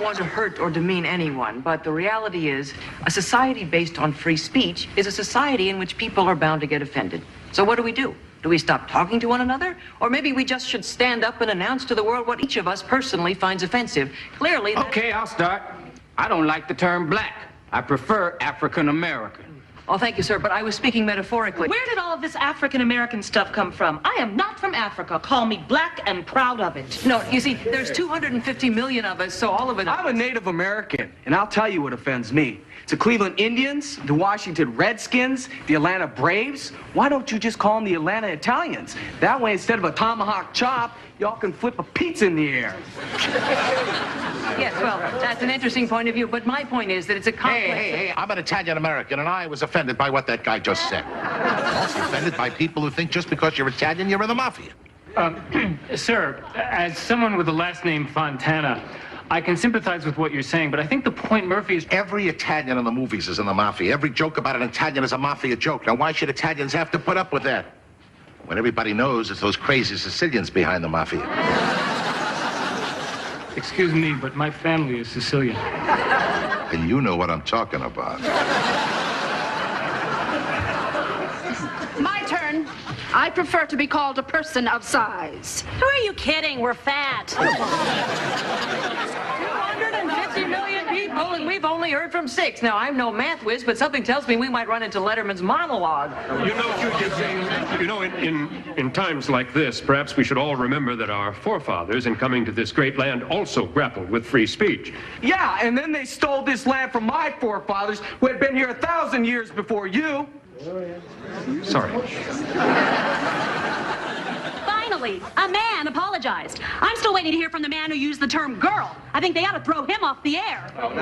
want to hurt or demean anyone, but the reality is a society based on free speech is a society in which people are bound to get offended. So what do? Do we stop talking to one another? Or maybe we just should stand up and announce to the world what each of us personally finds offensive. Clearly... Okay, I'll start. I don't like the term black. I prefer African American. Oh, thank you, sir, but I was speaking metaphorically. Where did all of this African-American stuff come from? I am not from Africa. Call me black and proud of it. No, you see, there's 250 million of us, so all of it... I'm a Native American, and I'll tell you what offends me. It's the Cleveland Indians, the Washington Redskins, the Atlanta Braves. Why don't you just call them the Atlanta Italians? That way, instead of a tomahawk chop, y'all can flip a pizza in the air. Yes, well, that's an interesting point of view, but my point is that it's a complex... Hey, I'm an Italian-American, and I was offended by what that guy just said. I'm also offended by people who think just because you're Italian, you're in the mafia. Sir, as someone with the last name Fontana, I can sympathize with what you're saying, but I think the point Murphy is... Every Italian in the movies is in the mafia. Every joke about an Italian is a mafia joke. Now, why should Italians have to put up with that? When everybody knows it's those crazy Sicilians behind the mafia. Excuse me, but my family is Sicilian. And you know what I'm talking about. My turn. I prefer to be called a person of size. Who are you kidding? We're fat. 250 million people, and we've only heard from 6. Now, I'm no math whiz, but something tells me we might run into Letterman's monologue. In times like this, perhaps we should all remember that our forefathers, in coming to this great land, also grappled with free speech. Yeah, and then they stole this land from my forefathers, who had been here 1,000 years before you. Sorry. Finally, a man apologized. I'm still waiting to hear from the man who used the term girl. I think they ought to throw him off the air. All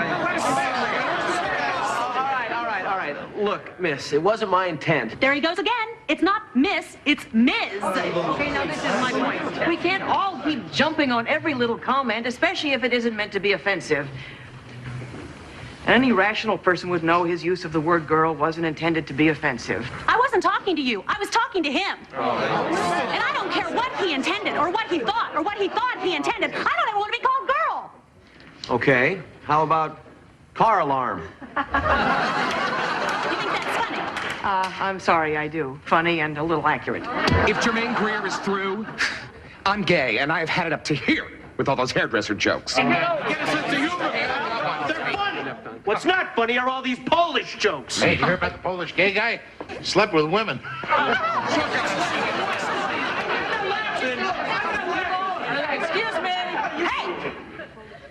right. Look, miss, it wasn't my intent. There he goes again. It's not Miss, it's Ms. Okay, now this is my point. We can't all keep jumping on every little comment, especially if it isn't meant to be offensive. Any rational person would know his use of the word girl wasn't intended to be offensive. I wasn't talking to you. I was talking to him. And I don't care what he intended or what he thought or what he thought he intended. I don't ever want to be called girl. Okay, how about car alarm? You think that's funny? I'm sorry, I do. Funny and a little accurate. If Jermaine Greer is through, I'm gay, and I've had it up to here with all those hairdresser jokes. Get a sense of humor. They're funny. What's not funny are all these Polish jokes. Hey, you hear about the Polish gay guy? Slept with women. Excuse me. Hey!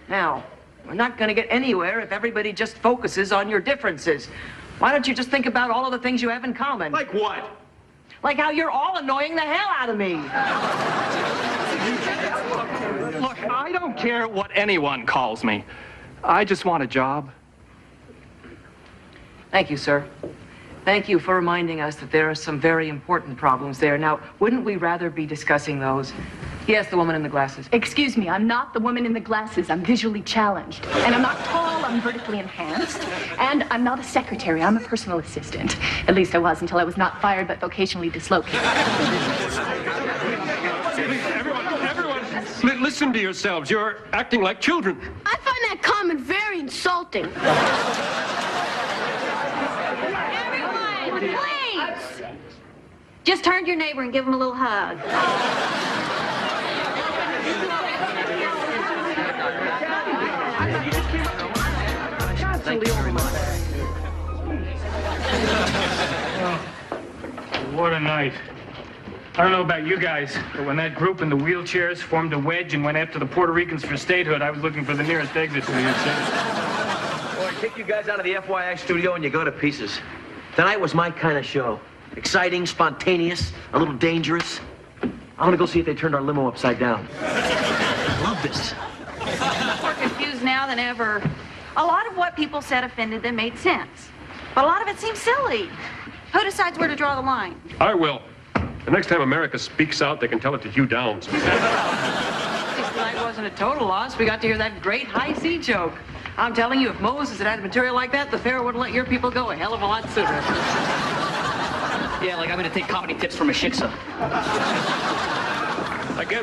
Now, we're not going to get anywhere if everybody just focuses on your differences. Why don't you just think about all of the things you have in common? Like what? Like how you're all annoying the hell out of me. Look, I don't care what anyone calls me. I just want a job. Thank you, sir. Thank you for reminding us that there are some very important problems there. Now, wouldn't we rather be discussing those? Yes, the woman in the glasses. Excuse me, I'm not the woman in the glasses. I'm visually challenged. And I'm not tall, I'm vertically enhanced. And I'm not a secretary, I'm a personal assistant. At least I was until I was not fired but vocationally dislocated. Everyone, listen to yourselves. You're acting like children. I find that comment very insulting. Everyone, please! Just turn to your neighbor and give him a little hug. What a night. I don't know about you guys, but when that group in the wheelchairs formed a wedge and went after the Puerto Ricans for statehood, I was looking for the nearest exit to New York City. Boy, I take you guys out of the FYI studio and you go to pieces. Tonight was my kind of show. Exciting, spontaneous, a little dangerous. I'm gonna go see if they turned our limo upside down. Love this. More confused now than ever. A lot of what people said offended them made sense. But a lot of it seems silly. Who decides where to draw the line? I will. The next time America speaks out, they can tell it to Hugh Downs. This night wasn't a total loss. We got to hear that great high C joke. I'm telling you, if Moses had had material like that, the Pharaoh would have let your people go a hell of a lot sooner. Yeah, like I'm gonna take comedy tips from a shiksa. Again.